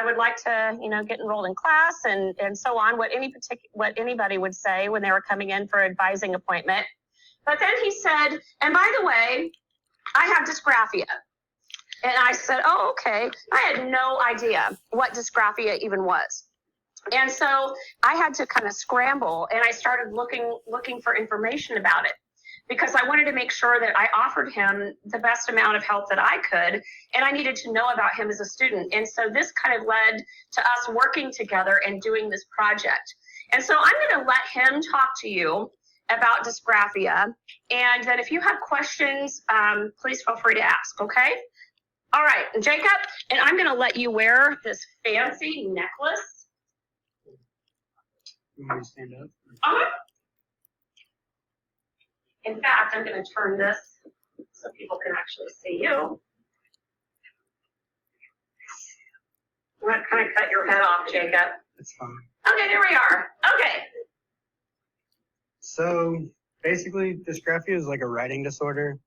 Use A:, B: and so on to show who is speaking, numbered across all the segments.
A: I would like to, get enrolled in class and so on, what anybody would say when they were coming in for an advising appointment. But then he said, and by the way, I have dysgraphia. And I said, oh, okay. I had no idea what dysgraphia even was. And so I had to kind of scramble, and I started looking for information about it, because I wanted to make sure that I offered him the best amount of help that I could, and I needed to know about him as a student. And so this kind of led to us working together and doing this project. And so I'm going to let him talk to you about dysgraphia, and then if you have questions, please feel free to ask, okay? All right, Jacob, and I'm going to let you wear this fancy necklace.
B: You want to stand up?
A: Uh-huh. In fact, I'm going to turn this so people can actually see you. I'm going to kind of cut your head off, Jacob.
B: That's fine.
A: Okay, there we are. Okay.
B: So basically, dysgraphia is like a writing disorder.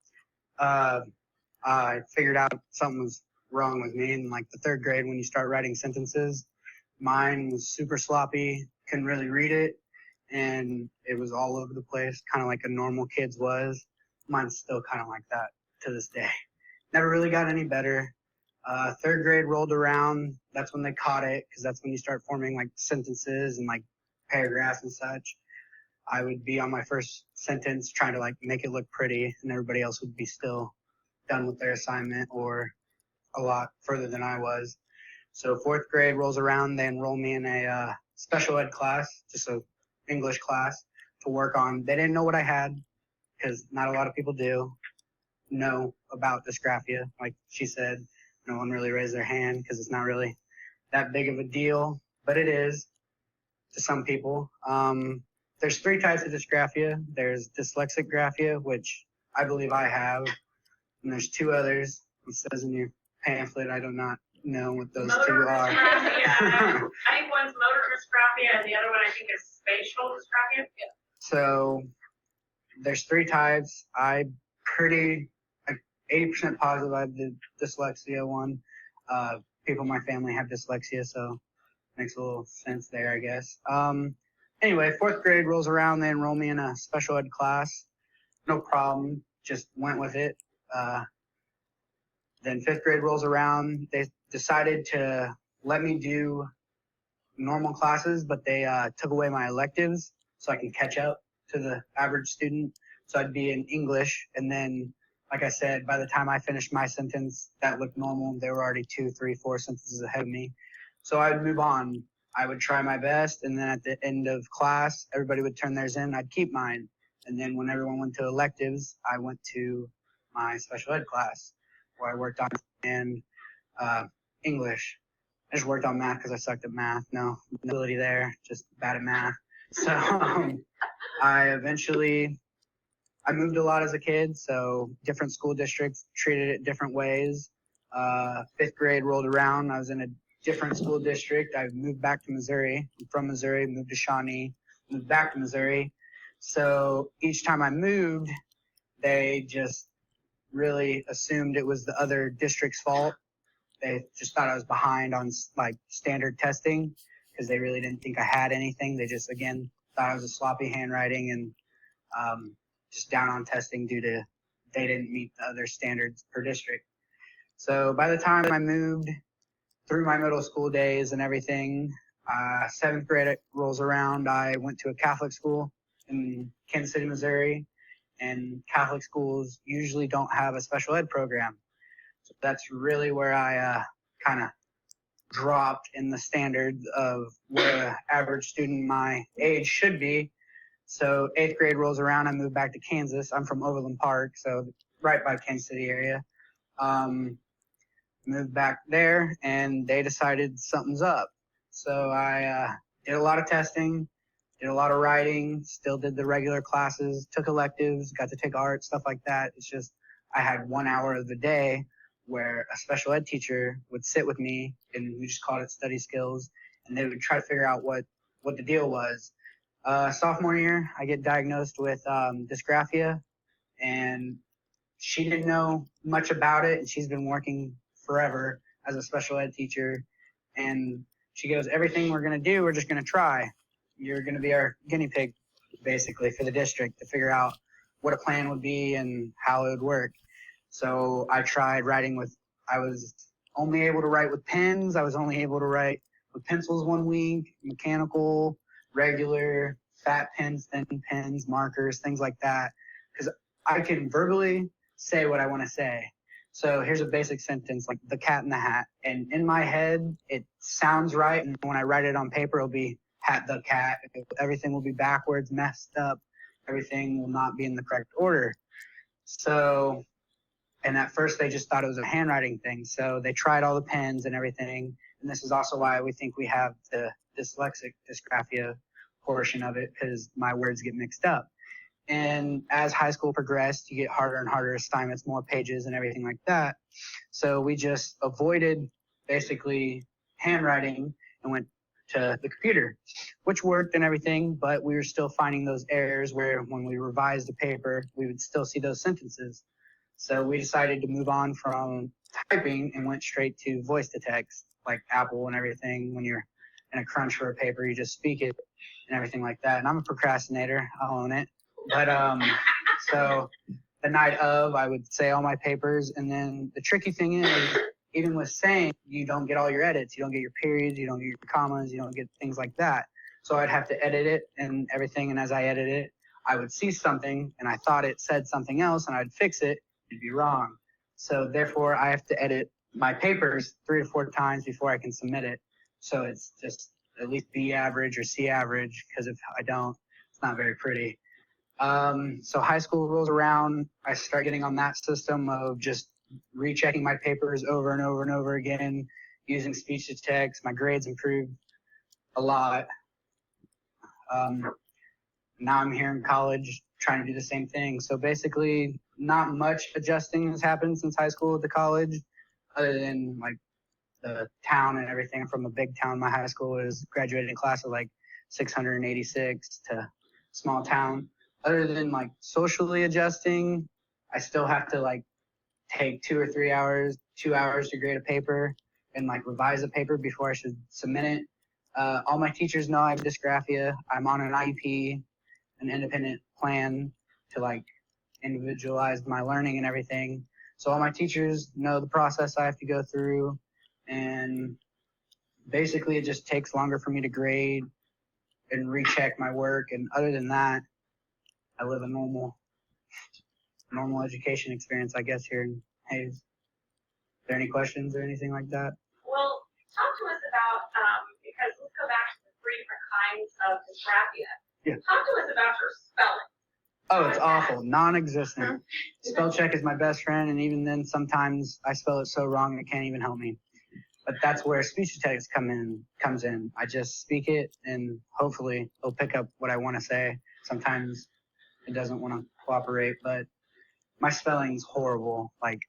B: I figured out something was wrong with me in like the third grade when you start writing sentences. Mine was super sloppy, couldn't really read it, and it was all over the place, kind of like a normal kid's was. Mine's still kind of like that to this day. Never really got any better. Third grade rolled around. That's when they caught it, because that's when you start forming like sentences and like paragraphs and such. I would be on my first sentence trying to like make it look pretty, and everybody else would be still done with their assignment or a lot further than I was. So fourth grade rolls around, they enroll me in a special ed class, just a English class to work on. They didn't know what I had, because not a lot of people do know about dysgraphia. Like she said, no one really raised their hand because it's not really that big of a deal, but it is to some people. There's 3 types of dysgraphia. There's dyslexic graphia, which I believe I have, and there's 2 others. It says in your pamphlet, I do not know what those 2 are.
A: I think one's motor dysgraphia and the other one I think is spatial dysgraphia. Yeah.
B: So there's 3 types. I'm pretty like 80% positive I have the dyslexia one. People in my family have dyslexia, so makes a little sense there, I guess. Anyway, 4th grade rolls around. They enroll me in a special ed class. No problem. Just went with it. Then 5th grade rolls around. They decided to let me do normal classes, but they took away my electives so I can catch up to the average student. So I'd be in English, and then, like I said, by the time I finished my sentence, that looked normal. They were already 2, 3, 4 sentences ahead of me. So I would move on. I would try my best, and then at the end of class, everybody would turn theirs in. I'd keep mine. And then when everyone went to electives, I went to my special ed class, where I worked on English. I just worked on math because I sucked at math. No ability there, just bad at math. So I moved a lot as a kid, so different school districts treated it different ways. 5th grade rolled around. I was in a different school district. I moved back to Missouri. I'm from Missouri, moved to Shawnee, moved back to Missouri. So each time I moved, they just really assumed it was the other district's fault. They just thought I was behind on like standard testing, because they really didn't think I had anything. They just, again, thought I was a sloppy handwriting and just down on testing due to they didn't meet the other standards per district. So by the time I moved through my middle school days and everything, 7th grade rolls around. I went to a Catholic school in Kansas City, Missouri, and Catholic schools usually don't have a special ed program. So that's really where I kind of dropped in the standards of where an average student my age should be. So 8th grade rolls around. I moved back to Kansas. I'm from Overland Park, so right by Kansas City area. Moved back there, and they decided something's up. So I did a lot of testing, did a lot of writing, still did the regular classes, took electives, got to take art, stuff like that. It's just I had 1 hour of the day where a special ed teacher would sit with me, and we just called it study skills, and they would try to figure out what the deal was. Sophomore year, I get diagnosed with dysgraphia, and she didn't know much about it, and she's been working forever as a special ed teacher, And she goes, everything we're going to do, we're just going to try. You're going to be our guinea pig, basically, for the district to figure out what a plan would be and how it would work. So I tried writing I was only able to write with pens. I was only able to write with pencils 1 week, mechanical, regular, fat pens, thin pens, markers, things like that. Because I can verbally say what I want to say. So here's a basic sentence like the cat in the hat. And in my head, it sounds right. And when I write it on paper, it'll be hat the cat. Everything will be backwards, messed up. Everything will not be in the correct order. So, and at first they just thought it was a handwriting thing. So they tried all the pens and everything. And this is also why we think we have the dysgraphia portion of it, because my words get mixed up. And as high school progressed, you get harder and harder assignments, more pages and everything like that. So we just avoided basically handwriting and went to the computer, which worked and everything, but we were still finding those errors where when we revised the paper, we would still see those sentences. So we decided to move on from typing and went straight to voice to text, like Apple and everything. When you're in a crunch for a paper, you just speak it and everything like that. And I'm a procrastinator, I'll own it. But so the night of, I would say all my papers. And then the tricky thing is, even with saying, you don't get all your edits. You don't get your periods, you don't get your commas, you don't get things like that. So I'd have to edit it and everything. And as I edit it, I would see something and I thought it said something else and I'd fix it. It'd be wrong. So therefore, I have to edit my papers 3 to 4 times before I can submit it. So it's just at least B average or C average, because if I don't, it's not very pretty. So high school rolls around, I start getting on that system of just rechecking my papers over and over and over again, using speech to text. My grades improved a lot. Now I'm here in college trying to do the same thing. So basically, not much adjusting has happened since high school to college, other than like the town and everything. I'm from a big town. My high school is graduating class of like 686 to small town. Other than like socially adjusting, I still have to like take 2 or 3 hours, 2 hours to grade a paper and like revise a paper before I should submit it. All my teachers know I have dysgraphia. I'm on an IEP, an independent plan to like individualize my learning and everything. So all my teachers know the process I have to go through, and basically it just takes longer for me to grade and recheck my work. And other than that, I live a normal education experience, I guess, here in Hayes. Are there any questions or anything like that?
A: Well, talk to us about, because let's go back to the 3 different kinds of dysgraphia.
B: Yeah.
A: Talk to us about your spelling.
B: Oh, it's awful. Non-existent. Spell check is my best friend, and even then, sometimes I spell it so wrong it can't even help me. But that's where speech to text comes in. I just speak it, and hopefully it'll pick up what I want to say. Sometimes it doesn't want to cooperate, but my spelling's horrible, like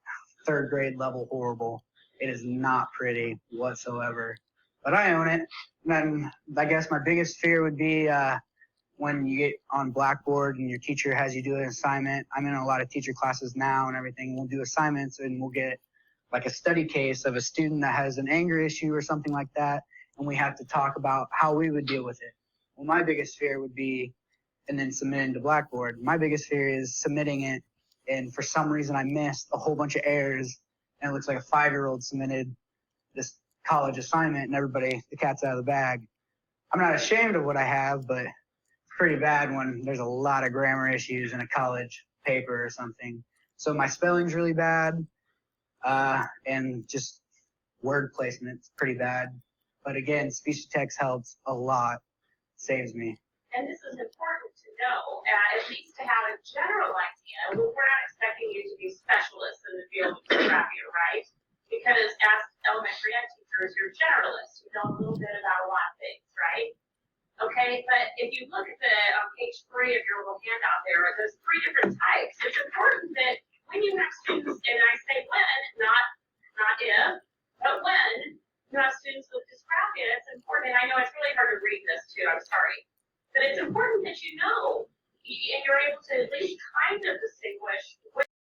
B: 3rd grade level horrible. It is not pretty whatsoever, but I own it. And then I guess my biggest fear would be when you get on Blackboard and your teacher has you do an assignment. I'm in a lot of teacher classes now and everything. We'll do assignments and we'll get like a study case of a student that has an anger issue or something like that, and we have to talk about how we would deal with it. Well, my biggest fear would be, and then submitting to Blackboard. My biggest fear is submitting it, and for some reason I missed a whole bunch of errors, and it looks like a 5-year-old submitted this college assignment, and everybody, the cat's out of the bag. I'm not ashamed of what I have, but it's pretty bad when there's a lot of grammar issues in a college paper or something. So my spelling's really bad, and just word placement's pretty bad. But again, speech to text helps a lot, saves me.
A: And this is important to know, at least to have a general idea. We're not expecting you to be specialists in the field of dysgraphia, right? Because as elementary ed teachers, you're generalists. You know a little bit about a lot of things, right? Okay, but if you look at on page 3 of your little handout there, there's 3 different types. It's important that when you have students in a